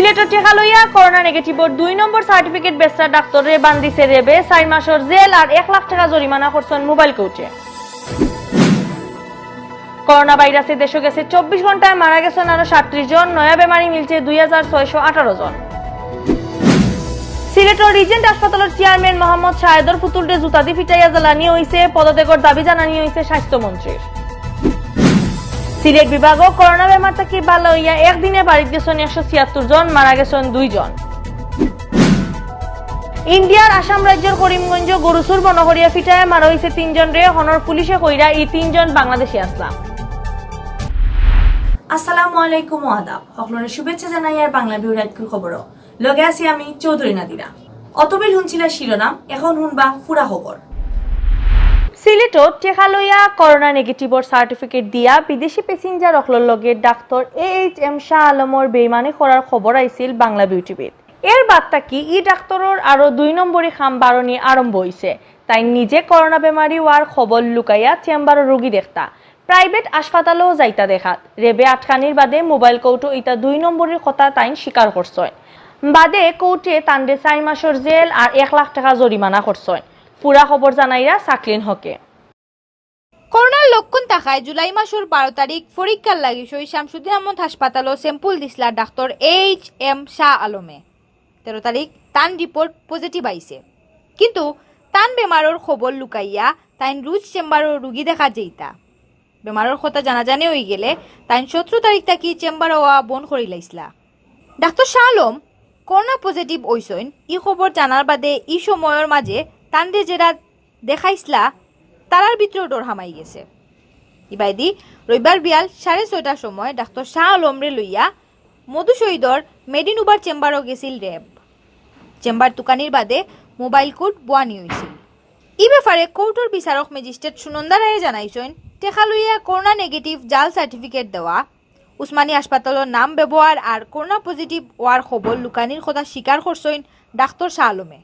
সিলেটের টেকা লইয়া করোনা নেগেটিভর 2 নম্বর সার্টিফিকেট বেচা ডাক্তারে বান্দিছে রেবে 4 মাসের জেল আর 1 লাখ টাকা জরিমানা করছেন মোবাইল কোর্টে। করোনা ভাইরাসে দেশে গেছে 24 ঘন্টায় মারা গেছেন আরো 37 জন, নয়া বেমারি মিলছে 2618 জন। সিলেটের রিজেন্ট হাসপাতালের চেয়ারম্যান মোহাম্মদ শাহেদর পুতুলরে জুতা দি ফিটাইয়া জ্বালানি হয়েছে, পদত্যাগের দাবি জানানি হয়েছে স্বাস্থ্যমন্ত্রীর। সিলেট বিভাগও করোনা বেমার থেকে ভালো হইয়া একদিনে বাড়িতে গেছেন 176 জন, মারা গেছেন 2 জন। ইন্ডিয়ার আসাম রাজ্যের করিমগঞ্জ গরুসুর বনহরিয়া ফিটায় মারা হয়েছে 3 জন রে, হনর পুলিশে কইরা এই 3 জন বাংলাদেশি আসলাম। আসসালামু আলাইকুম আদাব, সকলের শুভেচ্ছা জানাই আর বাংলাভিউ নাইটকুর খবরও লগে আছি আমি চৌধুরী নাদিরা। অতবিল শুনছিলা শিরোনাম, এখন শুনবা পুরা খবর। সিলেটত টেকা লইয়া করোনা নেগেটিভর সার্টিফিকেট দিয়া বিদেশি প্যাসেঞ্জার অকলর লগে ডাক্তার AHM শাহ আলমর বেইমানি করার খবর আইছিল বাংলাভিউ টিভিত। এর বার্তা কি ই ডাক্তারর আরো 2 নম্বরী খাম বারণী আরম্ভ হইছে। তাই নিজে করোনা বেমারি হওয়ার খবর লুকাইয়া চেম্বারের রোগী দেখতা, প্রাইভেট হাসপাতালেও যাইতা দেখাত। রেবে আটকানির বাদে মোবাইল কোর্টও ইটা 2 নম্বরের কথা তাইন স্বীকার করছয়। বাদে কোর্টে তান্ডে 4 মাসের জেল আর 1 লাখ টাকা জরিমানা করছয়। পুরা খবর জানাইরা সাকলিন হকে। করোনার লক্ষণ থাকায় জুলাই মাসের 12 তারিখ পরীক্ষার লাগি শামসুদ্দিন আহমদ হাসপাতালও স্যাম্পল দিসলা ডাক্তার AHM শাহ আলমে। 13 তারিখ তান রিপোর্ট পজিটিভ আইছে, কিন্তু তান বেমারের খবর লুকাইয়া তাইন রুজ চেম্বারের রুগী দেখা যেইতা। বেমারের কথা জানাজানি হয়ে গেলে তাইন 17 তারিখ থাকি চেম্বার হওয়া বন্ধ করে লাইসলা। Doctor Shah Alam corona positive হইসইন ই খবর জানার বাদে ই সময়ের মাঝে তানরে যেটা দেখাইসলা তারার ভিতরে ডর হামাই গেছে। ইবাইদি রবিবার বিয়াল 6:30টার সময় ডাক্তার শাহ আলমরে লইয়া মধু শহীদর মেডিনুবার চেম্বারও গেছিল র্যাব। চেম্বার তুকানির বাদে মোবাইল কোর্ট বোয়ানি হয়েছিল। ই ব্যাপারে কোর্টের বিচারক ম্যাজিস্ট্রেট সুনন্দা রায়ে জানাইছেন টেকা লইয়া করোনা নেগেটিভ জাল সার্টিফিকেট দেওয়া, উসমানী হাসপাতালের নাম ব্যবহার আর করোনা পজিটিভ হওয়ার খবর লুকানির কথা স্বীকার করছেন ডাক্তার শাহ আলমে।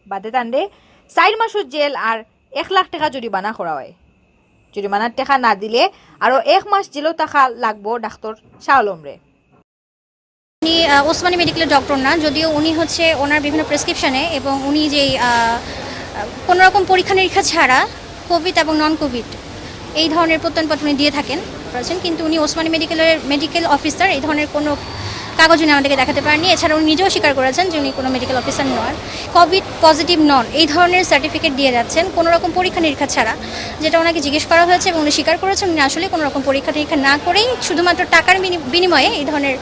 বাদে তান্ডে 4 মাসের জেল আর 1 লাখ টাকা জরিমানা করা হয়। জরিমানার টাকা না দিলে আরো 1 মাস জেলও থাকা লাগবো ডাক্তার শাহ আলমরে। উনি ওসমানী মেডিকেলের ডক্টর না, যদিও উনি হচ্ছে ওনার বিভিন্ন প্রেসক্রিপশনে এবং উনি যেই কোনো রকম পরীক্ষা নিরীক্ষা ছাড়া কোভিড এবং নন কোভিড এই ধরনের প্রত্যয়নপত্র উনি দিয়ে থাকেন, কিন্তু উনি ওসমানী মেডিকেল অফিসার এই ধরনের কোনো কাগজ উনি আমাদেরকে দেখাতে পারেননি। এছাড়া উনি নিজেও স্বীকার করেছেন যে উনি কোনো মেডিকেল অফিসার নন, কোভিড পজিটিভ নন এই ধরনের সার্টিফিকেট দিয়ে যাচ্ছেন কোনো রকম পরীক্ষা নিরীক্ষা ছাড়া, যেটা ওনাকে জিজ্ঞেস করা হয়েছে এবং উনি স্বীকার করেছেন উনি আসলে কোনো রকম পরীক্ষা নিরীক্ষা না করেই শুধুমাত্র টাকার বিনিময়ে এই ধরনের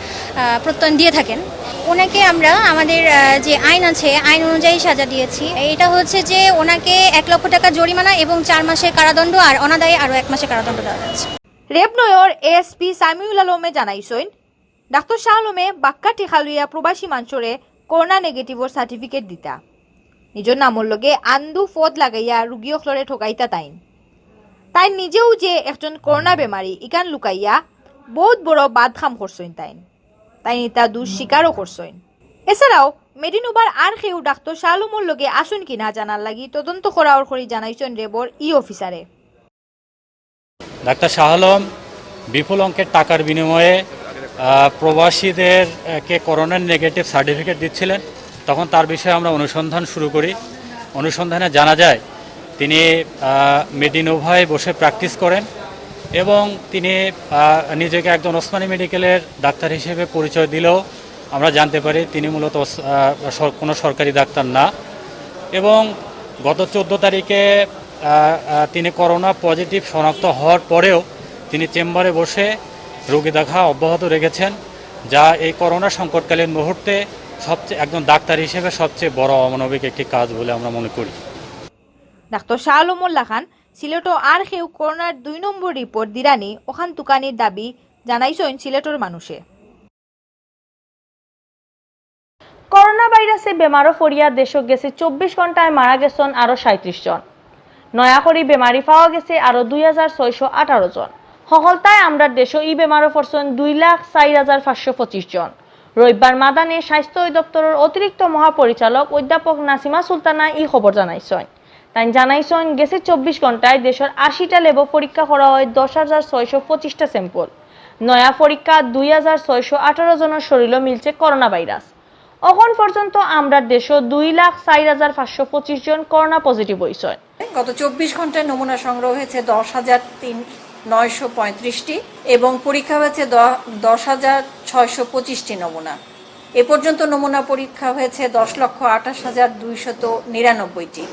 প্রত্যয়ন দিয়ে থাকেন। ওনাকে আমরা আমাদের যে আইন আছে আইন অনুযায়ী সাজা দিয়েছি। এটা হচ্ছে যে ওনাকে 1 লক্ষ টাকা জরিমানা এবং 4 মাসের কারাদণ্ড আর অনাদায়ে আরও 1 মাসের কারাদণ্ড দেওয়া যাচ্ছে। রেব নয়র ASP সামিউল আলমে জানাইছেন ডাক্তার শাহ আলমে বাক্কা টেকা লইয়া প্রবাসী মানুষরে করোনা নেগেটিভর সার্টিফিকেট দিতা, নিজের নামর লগে আন্দু ফদ লাগাইয়া রুগী অখলরে ঠকাইতা তাই নিজেও যে একজন করোনা বেমারি ইকান লুকাইয়া বহুত বড় বাদখাম করছেন তাই তা দুঃস্বীকারও করছেন। এছাড়াও মেডিনুবার আর কেউ ডাক্তার শাহ আলমর লগে আসুন কিনা জানার লাগি তদন্ত করার করি জানাইছেন রেবর অফিসারে। ডাক্তার শাহ আলম বিপুল অঙ্কের টাকার বিনিময়ে প্রবাসীদেরকে করোনার নেগেটিভ সার্টিফিকেট দিচ্ছিলেন। তখন তার বিষয়ে আমরা অনুসন্ধান শুরু করি। অনুসন্ধানে জানা যায় তিনি মেডিনোভায় বসে প্র্যাকটিস করেন এবং তিনি নিজেকে একজন ওসমানী মেডিকেলের ডাক্তার হিসেবে পরিচয় দিলেও আমরা জানতে পারি তিনি মূলত কোনো সরকারি ডাক্তার না। এবং গত 14 তারিখে তিনি করোনা পজিটিভ শনাক্ত হওয়ার পরেও তিনি চেম্বারে বসে রোগী দেখা অব্যাহত রেখেছেন, যা এই করোনা সংকটকালীন মুহূর্তে একজন ডাক্তার হিসেবে সবচেয়ে বড় অমানবিক একটি কাজ বলে আমরা মনে করি। ডাক্তার শাহ আলমুল্লাহ খান সিলেটও আর কেউ করোনার 2 নম্বর রিপোর্ট দিরানি ওখান তুকানির দাবি জানাইছেন সিলেটের মানুষে। করোনা ভাইরাসে বেমারও ফরিয়া দেশক গেছে 24 ঘন্টায় মারা গেছেন আরো 37 জন, নয়া করে বেমারি পাওয়া গেছে আরো 2618 জন। সকলতায় আমরা দেশও ই বেমারও পড়ছেন 2,04,525 জন। রবিবার মাদানে স্বাস্থ্য অধিদপ্তরের অতিরিক্ত মহাপরিচালক অধ্যাপক নাসিমা সুলতানা ই খবর জানাইছেন। তাই জানাইছেন গেছে 24 ঘন্টায় দেশের 80টা ল্যাব পরীক্ষা করা হয় 10,625টা স্যাম্পল। নয়া পরীক্ষা 2618 জনের শরীরে মিলছে করোনা ভাইরাস। এখন পর্যন্ত আমরা দেশে 2,04,525 জন করোনা পজিটিভ হয়েছে। গত 24 ঘন্টায় নমুনা সংগ্রহ হয়েছে 10,935টি এবং পরীক্ষা হয়েছে 10,625টি নমুনা। এ পর্যন্ত নমুনা পরীক্ষা হয়েছে 10,28,299টি।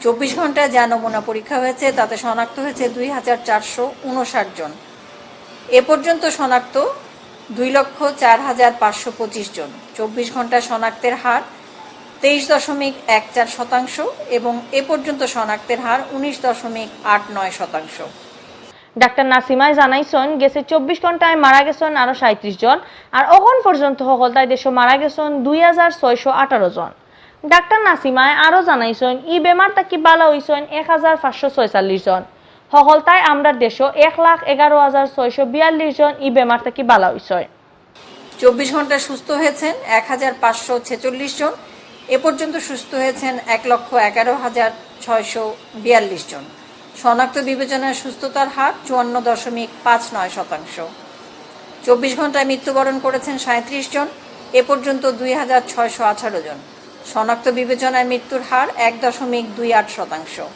24 ঘন্টায় যা নমুনা পরীক্ষা হয়েছে তাতে শনাক্ত হয়েছে 2,459 জন। এ পর্যন্ত শনাক্ত 2,04,525 জন। 24 ঘন্টায় শনাক্তের হার 23.14% এবং এ পর্যন্ত শনাক্তের হার 19.89%। ডাক্তার নাসিমায় জানাইছেন গেছে 24 ঘন্টায় মারা গেছেন আরো 37 জন, আর এখন পর্যন্ত সকলতায় দেশে মারা গেছেন 2,618 জন। ডাক্তার নাসিমায় আরো জানাইছেন ই বেমার তাকি বালা হইছেন 1,546 জন। সকলতায় আমরা দেশে 1,11,642 জন ই বেমার তাকি বালা হইছে। 24 ঘন্টায় সুস্থ হয়েছেন 1,546 জন। এ পর্যন্ত সুস্থ হয়েছেন 1,11,642 জন। শনাক্ত বিবেচনায় সুস্থতার হার 54.59%। 24 ঘন্টায় মৃত্যুবরণ করেছেন 37 জন। এ পর্যন্ত 2,618 জন। শনাক্ত বিবেচনায় মৃত্যুর হার 1.28%।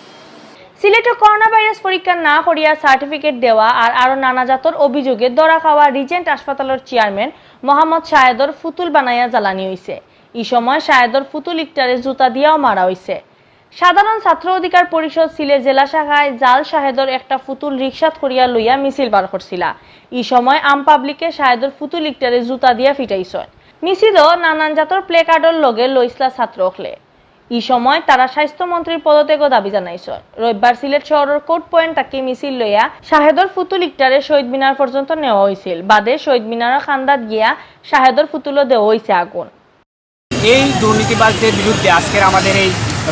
সিলেটে করোনা ভাইরাস পরীক্ষা না করিয়া সার্টিফিকেট দেওয়া আর আরো নানা জাতর অভিযোগে ধরা খাওয়া রিজেন্ট হাসপাতালের চেয়ারম্যান মোহাম্মদ শাহেদর ফুতুল বানাইয়া জ্বালানি হয়েছে। এই সময় শাহেদর ফুতুল ইকটারে জুতা দিয়াও মারা হয়েছে। সাধারণ ছাত্র অধিকার পরিষদ সিলেট জেলা শাখায় জাল শাহেদর একটা ফুতুল রিক্সাত করিয়া লইয়া মিছিল বার করছিলা। এই সময় আম পাবলিকে শাহেদর ফুতুল ইকটারে জুতা দিয়া ফিটাইছে। মিছিলও নানান জাতর প্লে কার্ডর লগে লইসলা ছাত্র হলে। এই সময় তারা স্বাস্থ্যমন্ত্রীর পদত্যাগও দাবি জানাইছে। রবিবার সিলেট শহরের কোর্ট পয়েন্ট তাকে মিছিল লইয়া শাহেদর ফুতুল ইকটারে শহীদ মিনার পর্যন্ত নেওয়া হয়েছিল। বাদে শহীদ মিনারের খান্দাত গিয়া শাহেদর ফুতুলও দেওয়া হয়েছে আগুন। এই দুর্নীতিবাজদের বিরুদ্ধে আজকের আমাদের এই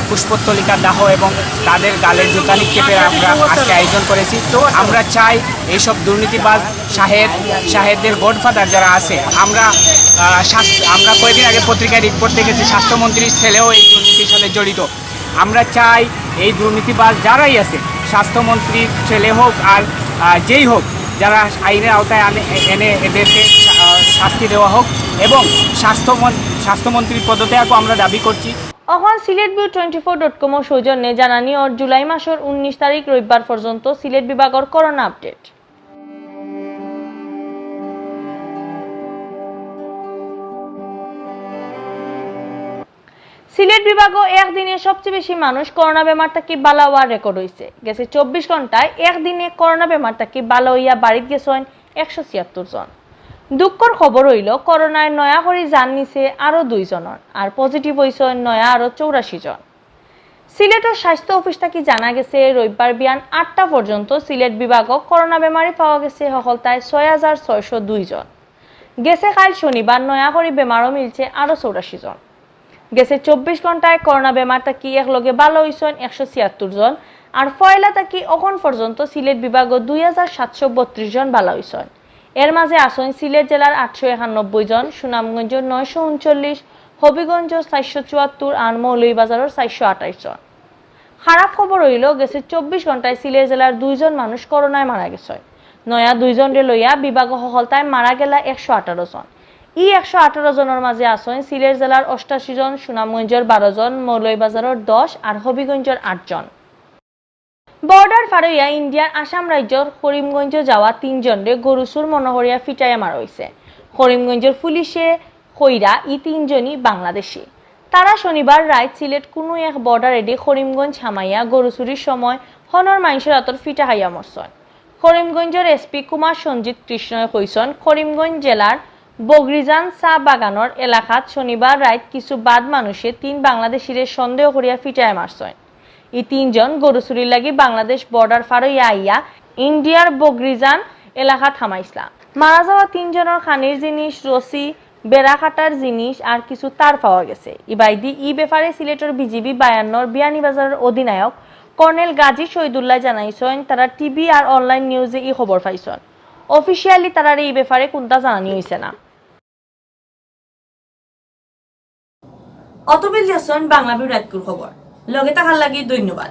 পুষ্পতলিকা দাহ এবং তাদের গালের জুতা নিক্ষেপের আমরা আজকে আয়োজন করেছি। তো আমরা চাই এইসব দুর্নীতিবাজ শাহেদদের গডফাদার যারা আছে, আমরা কয়েকদিন আগে পত্রিকায় রিপোর্ট দেখেছি স্বাস্থ্যমন্ত্রীর ছেলেও এই দুর্নীতির সাথে জড়িত। আমরা চাই এই দুর্নীতিবাজ যারাই আছে, স্বাস্থ্যমন্ত্রীর ছেলে হোক আর যেই হোক, যারা আইনের আওতায় এনে এদেরকে শাস্তি দেওয়া হোক এবং স্বাস্থ্যমন্ত্রীর পদত্যাগও আমরা দাবি করছি। এখন সিলেটভিউ24.com সৌজন্যে জানানি ওর জুলাই মাসের 19 তারিখ রবিবার পর্যন্ত সিলেট বিভাগের করোনা আপডেট। সিলেট বিভাগও একদিনে সবচেয়ে বেশি মানুষ করোনা বেমার থাকি বালা হওয়ার রেকর্ড হয়েছে। গেছে 24 ঘন্টায় একদিনে করোনা বেমার থাকি বালা হইয়া বাড়িত গেছেন 176 জন। দুঃখর খবর হইল করোনায় নয়া করে জান নিছে আরো 2 জনের, আর পজিটিভ হয়েছে নয়া আরো 84 জন। সিলেটের স্বাস্থ্য অফিস থেকে জানা গেছে রবিবার বিয়ান 8টা পর্যন্ত সিলেট বিভাগও করোনা বেমারি পাওয়া গেছে সকলতায় 6,602 জন। গেছে কাল শনিবার নয়া করে বেমারও মিলছে আরো 84 জন। গেছে 24 ঘন্টায় করোনা বেমার থাকি একলগে ভালো হয়েছেন 176 জন, আর পয়লা থাকি এখন পর্যন্ত সিলেট বিভাগও 2,732 জন ভালো হয়েছেন। এর মাঝে আসেন সিলেট জেলার 891 জন, সুনামগঞ্জ 939, হবিগঞ্জ 474 আর মৌলভীবাজারের 428 জন। খারাপ খবর হইল গেছে 24 ঘন্টায় সিলেট জেলার 2 জন মানুষ করোনায় মারা গেছে। নয়া 2 জনরে লইয়া বিভাগ সফলতায় মারা গেলা 118 জন। ই 118 জনের মাঝে আসেন সিলেট জেলার 88 জন, সুনামগঞ্জের 12 জন, মৌলভীবাজারের 10 আর হবিগঞ্জের 8 জন। বর্ডার ফারইয়া ইন্ডিয়ার আসাম রাজ্যের করিমগঞ্জ যাওয়া 3 জনরে গরুসুর মনোহরিয়া ফিটাইয়া মারা হয়েছে। করিমগঞ্জের পুলিশে কইরা ই 3 জনই বাংলাদেশি। তারা শনিবার রাত সিলেট কোনো এক বর্ডার এডি করিমগঞ্জ হামাইয়া গরুচুরির সময় হনর মাইনসের হাতর ফিটা হাইয়া মরছেন। করিমগঞ্জের এসপি কুমার সঞ্জিত কৃষ্ণয় কইছেন করিমগঞ্জ জেলার বগরিজান চা বাগানের এলাকাত শনিবার রাত কিছু বাদ মানুষে 3 বাংলাদেশিরে সন্দেহ করিয়া ফিটাইয়া মারছেন। এই 3 জন গরুচুরির লাগি বাংলাদেশ বর্ডার ফারইয়া আইয়া ইন্ডিয়ার বগরিজান এলাকা থামাইছিলা। মারা যাওয়া 3 জনের খানির জিনিস, রসি, বেড়া কাটার জিনিস আর কিছু তার পাওয়া গেছে। ইবাইদি ই ব্যাপারে সিলেটের বিজিবি 52 বিয়ানীবাজারের অধিনায়ক কর্নেল গাজী শহীদুল্লাহ জানাইছেন তারা টিভি আর অনলাইন নিউজে এই খবর পাইছেন। অফিসিয়ালি তারা এই ব্যাপারে কোনটা জানানি হয়েছে না। অতবিল জাসন বাংলাভিউ রাতকুর খবর লগে থাকার লাগি ধন্যবাদ।